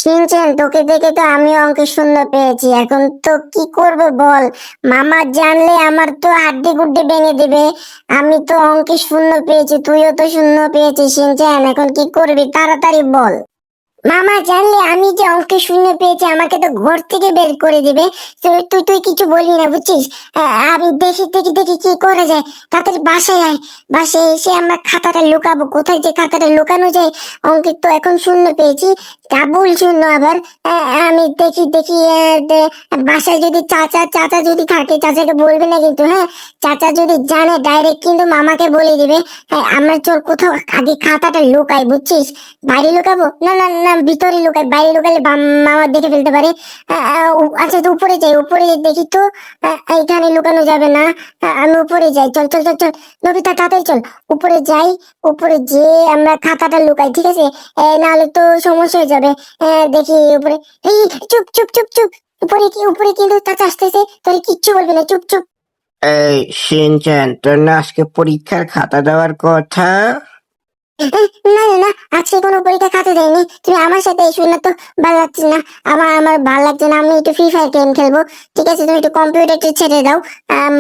Shin-chan, তোকে দেখে তো আমি অঙ্কে শূন্য পেয়েছি। এখন তো কি করব বল? মামা জানলে আমার তো হাড্ডি গুড্ডি ভেঙে দিবে। আমি তো অঙ্কে শূন্য পেয়েছি, তুইও তো শূন্য পেয়েছিস শিনচেন। এখন কি করবি তাড়াতাড়ি বল। মামা জানলে আমি যে অঙ্কে শূন্য পেয়েছি আমাকে তো ঘর থেকে বের করে দিবে। তো তুই তুই কিছু বলবি না, বুঝছিস? আমি দেখি দেখি দেখি কি করা যায়। তাড়াতাড়ি বাসায় আয়। বাসায় এসে আমরা খাতাটা লুকাবো। কোথায় যে খাতাটা লুকানো যায়? অঙ্কে তো এখন শূন্য পেয়েছি, ডাবল শূন্য আবার। আমি দেখি দেখি বাসায় যদি চাচা চাচা যদি থাকে, চাচাকে বলবে না কিন্তু, হ্যাঁ? চাচা যদি জানে ডাইরেক্ট কিন্তু মামাকে বলে দিবে। হ্যাঁ, আমরা চল কোথাও আগে খাতাটা লুকাই, বুঝছিস? বাইরে লুকাবো? না না না, ভিতরে লুকাই। বাইরে লুকালে মামা দেখে ফেলতে পারে। আচ্ছা, তো উপরে যাই, উপরে দেখি তো। এখানে লুকানো যাবে না। আমি উপরে যাই, চল চল চল চল। নবিতা তাড়াতাড়ি চল, উপরে যাই। উপরে যে আমরা খাতাটা লুকাই, ঠিক আছে? নাহলে তো সমস্যা হয়ে যাবে। দেখি উপরে। এই, চুপ চুপ চুপ চুপ। উপরে কিন্তু চাচা আসতেছে, তোর কিচ্ছু বলবি না, চুপ চুপ। এই শিনচ্যান, তোর না আজকে পরীক্ষার খাতা দেওয়ার কথা? না না না, আজকে কোনো পরীক্ষা খাতে দেয়নি। তুমি আমার সাথে এসো না তো, ভালো লাগছে না। আমার আমার ভালো লাগছে না, আমি একটু ফ্রি ফায়ার গেম খেলবো। ঠিক আছে, তুমি একটু কম্পিউটারটা ছেড়ে দাও।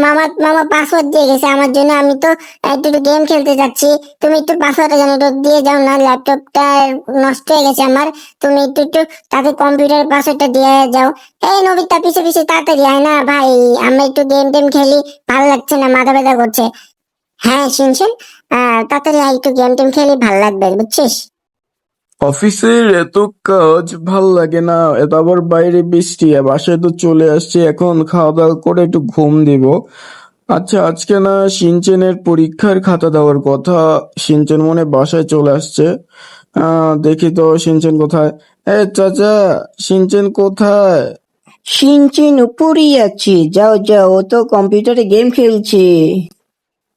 মামা মামা পাসওয়ার্ড দিয়ে গেছে আমার জন্য, আমি তো একটু একটু গেম খেলতে যাচ্ছি। তুমি একটু পাসওয়ার্ডটা জানো একটু দিয়ে যাও না, ল্যাপটপটা নষ্ট হয়ে গেছে আমার। তুমি একটু একটু তাকে কম্পিউটারের পাসওয়ার্ডটা দিয়ে যাও। এই নবিতা, পিছে পিছে তাড়াতাড়ি আয় না ভাই। আমরা একটু গেম টেম খেলি, ভালো লাগছে না, মাথা ব্যথা করছে। হ্যাঁ শিনছেন, তাড়াতাড়ি আয়, একটু গেম টেম খেলি, ভাল লাগবে, বুঝছিস? অফিসের এত কাজ ভাল লাগে না, এত আবার বাইরে বৃষ্টি, বাসায় তো চলে আসছে, এখন খাওয়া দাওয়া করে একটু ঘুম দিব। আচ্ছা, আজকে না সিনচেনের পরীক্ষার খাতা দেওয়ার কথা। সিনচেন মনে হয় বাসায় চলে আসছে। দেখি তো সিনচেন কোথায়। চাচা, সিনচেন কোথায়? শিনচেন উপরেই আছে, যাও যাও, ও তো কম্পিউটারে গেম খেলছে।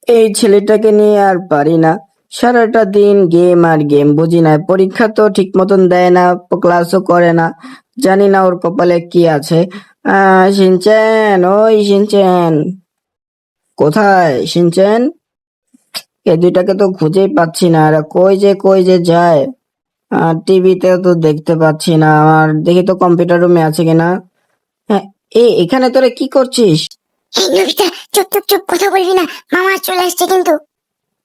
এই ছেলেটাকে নিয়ে আর পারি না, সারাটা দিন গেম আর গেম, বুঝি না, পরীক্ষা তো ঠিক মতন দেয় না, ক্লাসও করে না। জানি না ওর কপালে কি আছে। শিনচেন, ওই শিনচেন, কোথায় শিনচেন? এ দুইটাকে তো খুঁজেই পাচ্ছি না, এরা কই যে যায়। টিভিতেও তো দেখতে পাচ্ছি না, আর দেখি তো কম্পিউটার রুমে আছে কিনা। হ্যাঁ, এখানে তোরা কি করছিস? এই নবিতা, চুপ চুপ চুপ, কথা বলবি না। মামা চলে আসছে কিন্তু।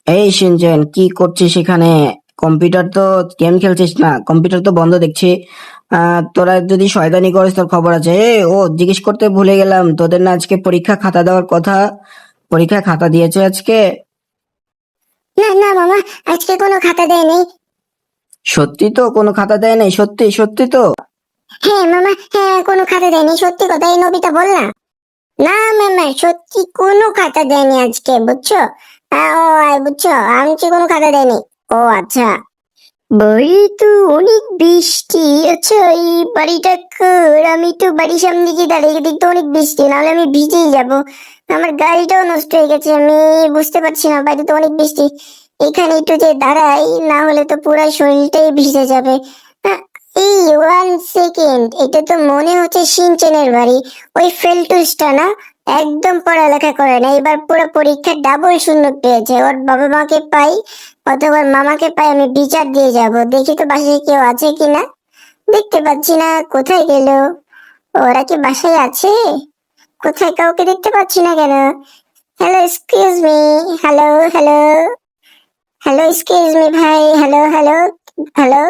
এই শিনচেন, কি করছিস এখানে? কম্পিউটার তো গেম খেলছিস না, কম্পিউটার তো বন্ধ দেখছি। তোরা যদি শয়তানি করিস তোর খবর আছে। ও জিজ্ঞেস করতে ভুলে গেলাম, তোদের না আজকে পরীক্ষা খাতা দেওয়ার কথা? পরীক্ষা খাতা দিয়েছে আজকে? না না মামা, আজকে কোনো খাতা দেয়নি। সত্যি তো কোনো খাতা দেয় নাই? সত্যি সত্যি তো? হ্যাঁ মামা, হ্যাঁ কোনো খাতা দেয়নি, সত্যি কথা। এই নবিতা বল না। না মামা, সত্যি কোনো খাতা দেয়নি আজকে, বুঝছো? বুঝছো, আজকে কোনো খাতা দেয়নি। ও আচ্ছা। বাড়ি তো অনেক বৃষ্টি। আচ্ছা, এই বাড়িটা কার? আমি তো বাড়ির সামনে গিয়ে দাঁড়িয়ে দেখতে অনেক বৃষ্টি, নাহলে আমি ভিজেই যাব। আমার গাড়িটাও নষ্ট হয়ে গেছে, আমি বুঝতে পারছি না, বাড়িতে অনেক বৃষ্টি। এখানে একটু যে দাঁড়াই, না হলে তো পুরো শরীরটাই ভিজে যাবে। আহ, এই 1 সেকেন্ড, এটা তো মনে হচ্ছে সিনচেনের বাড়ি। ওই ফেলটুসটা না, একদম পড়ালেখা করে না, এবার পুরো পরীক্ষার ডাবল শূন্য পেয়েছে। ওর বাবা মাকে পাই অথবা মামাকে পাই, আমি বিচার দিয়ে যাব। দেখি তো বাসায় কেউ আছে কিনা। দেখতে পাচ্ছি না, কোথায় গেল? ওরা কি বাসায় আছে? কোথায় কাউকে দেখতে পাচ্ছি না কেন? Hello, excuse me. Hello hello hello, excuse me ভাই। Hello hello hello.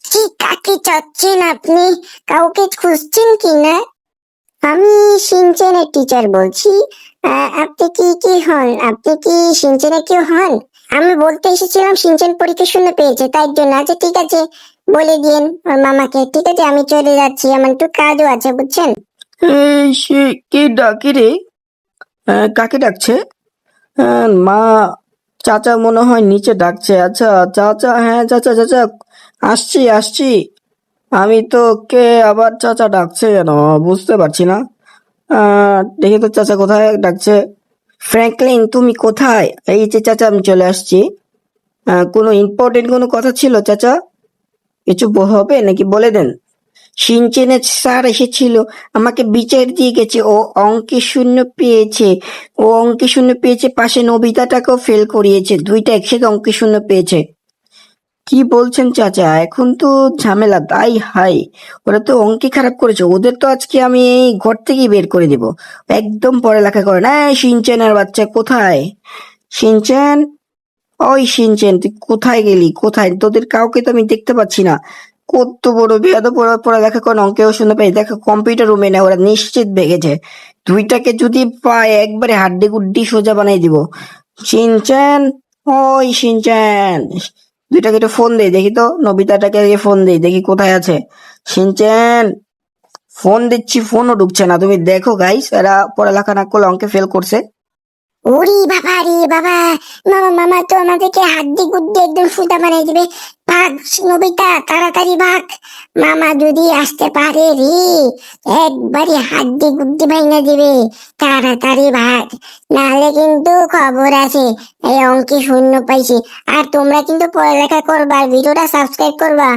কি, কাকে চাচ্ছেন আপনি? কাউকে খুঁজছেন কি না? আমি সিনচেনের টিচার বলছি। আপনি কি কি হন? আপনি কি সিনচেনের কেউ হন? আমি বলতে এসেছিলাম সিনচেন পরীক্ষা শূন্য পেয়েছে, তাই জন্য। আচ্ছা ঠিক আছে, বলে দিন ওর মামাকে। ঠিক আছে, আমি চলে যাচ্ছি, আমার একটু কাজও আছে, বুঝছেন? এই সে কে ডাকে রে? কাকে ডাকছে? মা, চাচা মনে হয় নিচে ডাকছে। আচ্ছা চাচা, হ্যাঁ চাচা চাচা, আসছি আসছি। আমি তো কে আবার চাচা ডাকছে কেন বুঝতে পারছি না। দেখি তো চাচা কোথায় ডাকছে। ফ্র্যাঙ্কলিন, তুমি কোথায়? এই যে চাচা, আমি চলে আসছি। কোনো ইম্পর্টেন্ট কোনো কথা ছিল চাচা? কিছু হবে নাকি বলে দেন। সিনচেনের স্যার এসেছিল, আমাকে বিচার দিয়ে গেছে। ও অঙ্কে শূন্য পেয়েছে। ও অঙ্কে শূন্য পেয়েছে, পাশে নবিতাটাকেও ফেল করিয়েছে, দুইটা একসাথে অঙ্কে শূন্য পেয়েছে। কি বলছেন চাচা? এখন তো ঝামেলা, তাই হাই, ওরা তো অঙ্কে খারাপ করেছে, ওদের তো আজকে আমি এই ঘর থেকেই বের করে দিব। একদম পড়ালেখা করে না। এই সিনচেনের বাচ্চা কোথায়? সিনচেন, ওই সিনচেন তুই কোথায় গেলি? কোথায়? তোদের কাউকে তো আমি দেখতে পাচ্ছি না। কত বড় বেয়াদব, ওরা পড়ালেখা করে না, অঙ্কেও শুনতে পাই। দেখো কম্পিউটার রুমে না, ওরা নিশ্চিত ভেগেছে। দুইটাকে যদি পায় একবারে হাড্ডি গুড্ডি সোজা বানাই দিব। সিনচেন, ওই সিনচেন, দুইটাকে একটু ফোন দেই দেখি তো, নবিতাটাকে আগে ফোন দেই দেখি কোথায় আছে। সিনচেন, ফোন দিচ্ছি, ফোনও ঢুকছে না। তুমি দেখো গাইস, এরা পড়ালেখা না করলে অঙ্কে ফেল করছে। ওরে বাবা রে বাবা, মামা মামা তো আমাদেরকে হাড্ডি গুড্ডি একদম সুতা বানিয়ে দিবে। ভাগ নবিতা, তাড়াতাড়ি ভাগ। মামা যদি আসতে পারে রে, একবারই হাড্ডি গুড্ডি ভাঙা দিবে। তাড়াতাড়ি ভাগ, নাহলে কিন্তু খবর আছে, এই অঙ্কে শূন্য পাইছি। আর তোমরা কিন্তু পড়ালেখা করবা, আর ভিডিওটা সাবস্ক্রাইব করবা।